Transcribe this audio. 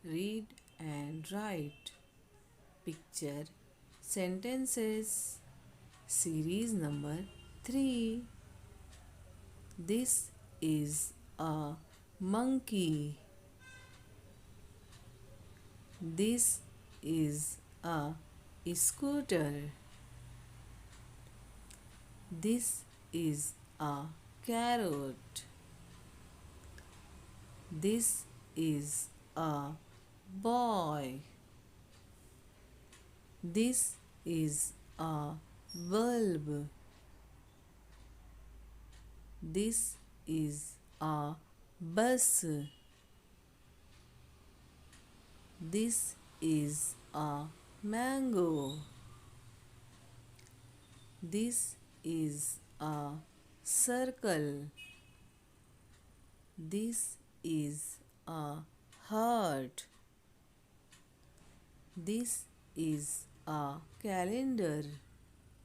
Read and write. Picture sentences. Series number 3. This is a monkey. This is a scooter. This is a carrot. This is a boy. This is a bulb. This is a bus. This is a mango. This is a circle. This is a heart. This is a calendar.